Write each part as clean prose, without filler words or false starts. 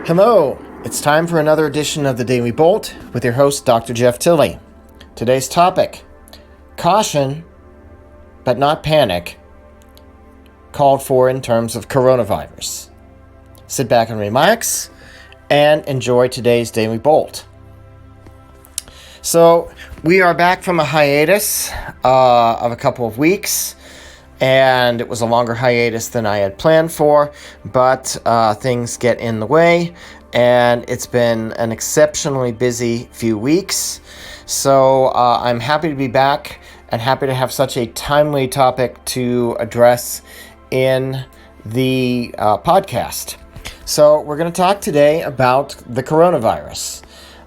Hello, it's time for another edition of the Daily Bolt with your host, Dr. Jeff Tilley. Today's topic, caution, but not panic, called for in terms of coronavirus. Sit back and relax and enjoy today's Daily Bolt. So, we are back from a hiatus of a couple of weeks. And it was a longer hiatus than I had planned for, but things get in the way, and it's been an exceptionally busy few weeks. So I'm happy to be back and happy to have such a timely topic to address in the podcast. So we're going to talk today about the coronavirus.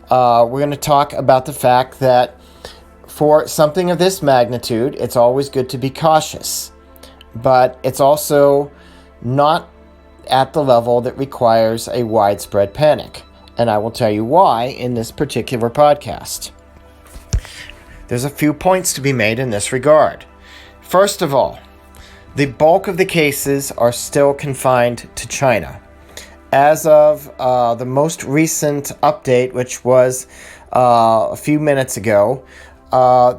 We're going to talk about the fact that for something of this magnitude, it's always good to be cautious. But it's also not at the level that requires a widespread panic. And I will tell you why in this particular podcast. There's a few points to be made in this regard. First of all, the bulk of the cases are still confined to China. As of the most recent update, which was a few minutes ago,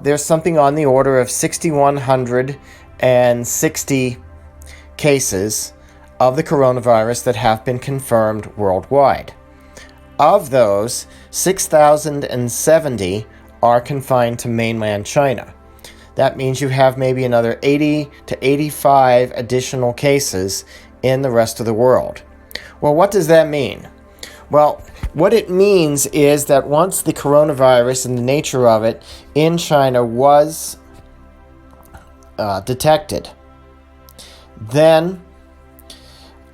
there's something on the order of 6,160 cases of the coronavirus that have been confirmed worldwide. Of those, 6,070 are confined to mainland China. That means you have maybe another 80 to 85 additional cases in the rest of the world. Well, what does that mean? Well, what it means is that once the coronavirus and the nature of it in China was detected, then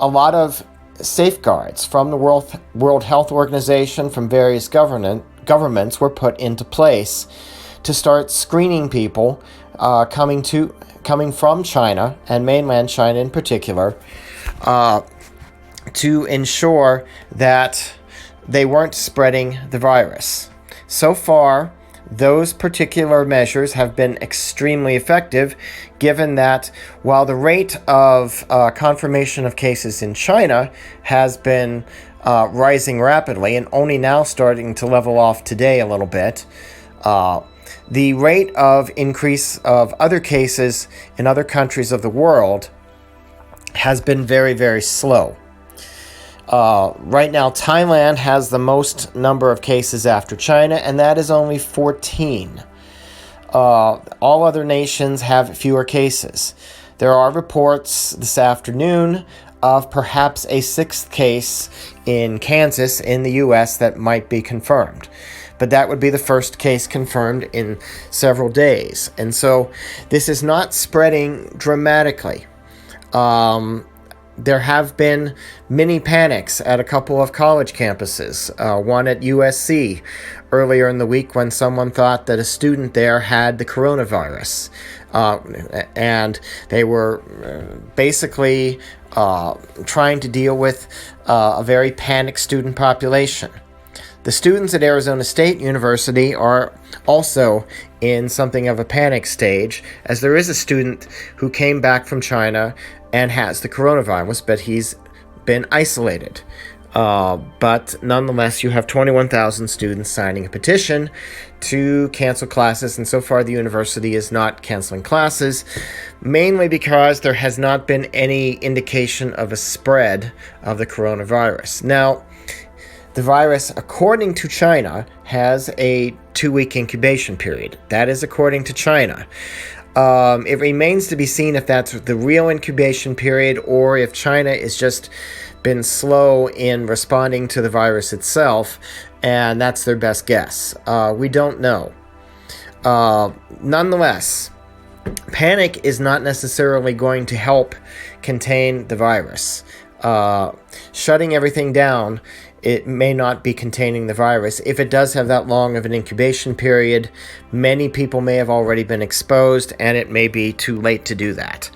a lot of safeguards from the World Health Organization, from various governments were put into place to start screening people coming from China and mainland China in particular, to ensure that they weren't spreading the virus. So far, those particular measures have been extremely effective, given that while the rate of confirmation of cases in China has been rising rapidly and only now starting to level off today a little bit, the rate of increase of other cases in other countries of the world has been very, very slow. Right now, Thailand has the most number of cases after China, and that is only 14. All other nations have fewer cases. There are reports this afternoon of perhaps a sixth case in Kansas in the U.S. that might be confirmed. But that would be the first case confirmed in several days. And so this is not spreading dramatically. There have been mini panics at a couple of college campuses, one at USC earlier in the week when someone thought that a student there had the coronavirus. And they were basically trying to deal with a very panicked student population. The students at Arizona State University are also in something of a panic stage, as there is a student who came back from China and has the coronavirus, but he's been isolated. But nonetheless, you have 21,000 students signing a petition to cancel classes, and so far the university is not canceling classes, mainly because there has not been any indication of a spread of the coronavirus. Now, the virus, according to China, has a 2-week incubation period. That is according to China. It remains to be seen if that's the real incubation period or if China has just been slow in responding to the virus itself, and that's their best guess. We don't know. Nonetheless, panic is not necessarily going to help contain the virus. Shutting everything down, it may not be containing the virus. If it does have that long of an incubation period, many people may have already been exposed, and it may be too late to do that.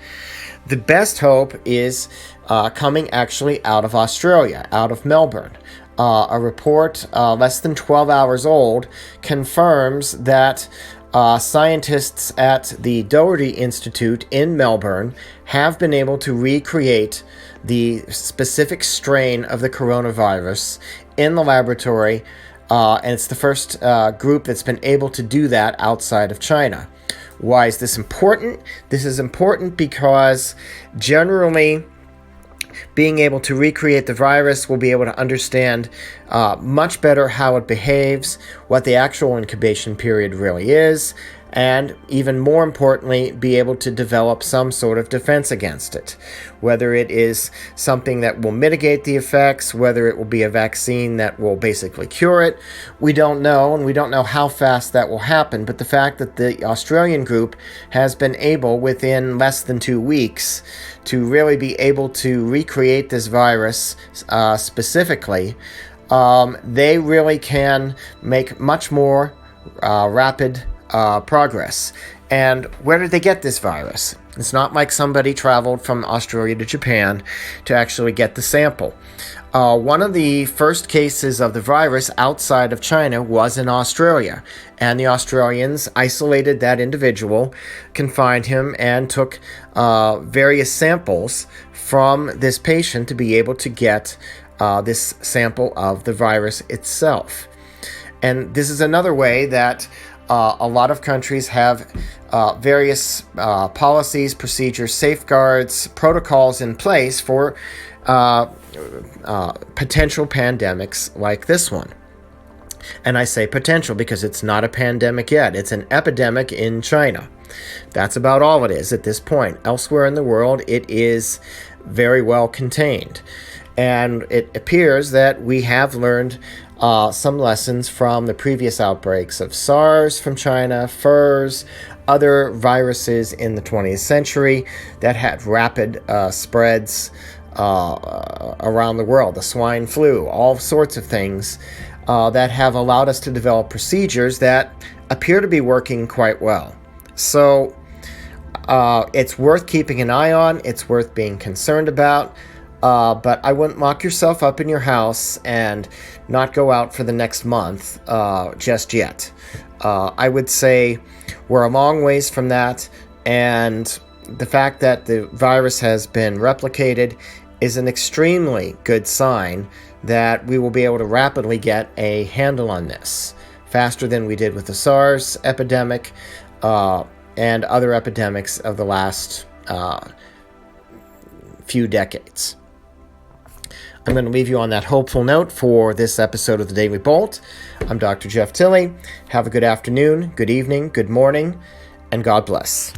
The best hope is coming actually out of Australia, out of Melbourne. A report less than 12 hours old confirms that Scientists at the Doherty Institute in Melbourne have been able to recreate the specific strain of the coronavirus in the laboratory, and it's the first group that's been able to do that outside of China. Why is this important? This is important because generally, being able to recreate the virus, we'll be able to understand much better how it behaves, what the actual incubation period really is, and even more importantly, be able to develop some sort of defense against it. Whether it is something that will mitigate the effects, whether it will be a vaccine that will basically cure it, we don't know, and we don't know how fast that will happen. But the fact that the Australian group has been able, within less than 2 weeks, to really be able to recreate this virus specifically, they really can make much more rapid progress. And where did they get this virus? It's not like somebody traveled from Australia to Japan to actually get the sample. One of the first cases of the virus outside of China was in Australia, and the Australians isolated that individual, confined him, and took various samples from this patient to be able to get this sample of the virus itself. And this is another way that a lot of countries have various policies, procedures, safeguards, protocols in place for potential pandemics like this one. And I say potential because it's not a pandemic yet. It's an epidemic in China. That's about all it is at this point. Elsewhere in the world, it is very well contained. And it appears that we have learned some lessons from the previous outbreaks of SARS from China, FERS, other viruses in the 20th century that had rapid spreads around the world, the swine flu, all sorts of things that have allowed us to develop procedures that appear to be working quite well. So it's worth keeping an eye on, it's worth being concerned about. But I wouldn't lock yourself up in your house and not go out for the next month just yet. I would say we're a long ways from that, and the fact that the virus has been replicated is an extremely good sign that we will be able to rapidly get a handle on this, faster than we did with the SARS epidemic and other epidemics of the last few decades. I'm going to leave you on that hopeful note for this episode of the Daily Bolt. I'm Dr. Jeff Tilley. Have a good afternoon, good evening, good morning, and God bless.